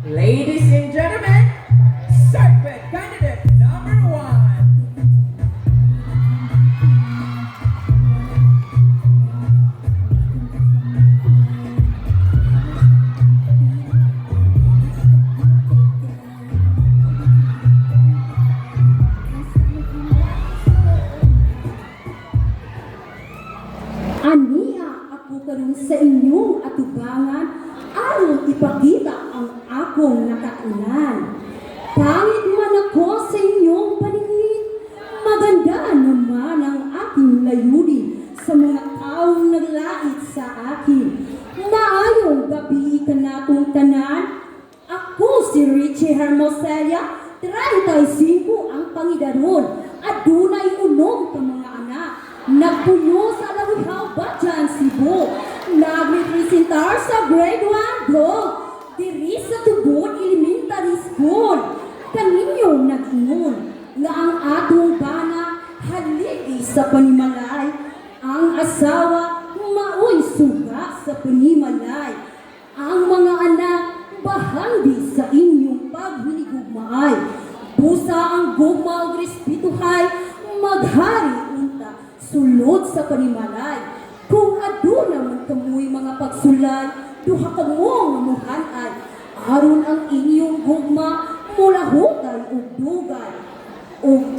Ladies and gentlemen, Serpent candidate number one. Aniya ako karon sa inyong atubangan aron ipakita ang akong nakatunan. Pangit man ako sa inyong paningin, maganda naman ang aking layunin sa mga taong naglait sa akin. Maayong gabi ka natong tanan. Ako si Richie Hermosella, 35 ang pangidaron at dunay unom ka mga anak. Nagpuyo sa Lawihaw, Batyan, Cebu. Nagrepresentar sa grade 1 Dog, diri sa Tubod Elementary School. Kaninyong nag-ingon nga ang atong bana haligi sa panimalay. Ang asawa maoy suga sa panimalay. Ang mga anak bahandi sa inyong paghinigugmaay. Busa ang gugma ug respetuhay maghari unta sulod sa panimalay. Kung aduna man kamoy mga pagsulay, duha kamo nga muhanay. Aron ang inyong gugma mula hutay ug dugay. Ug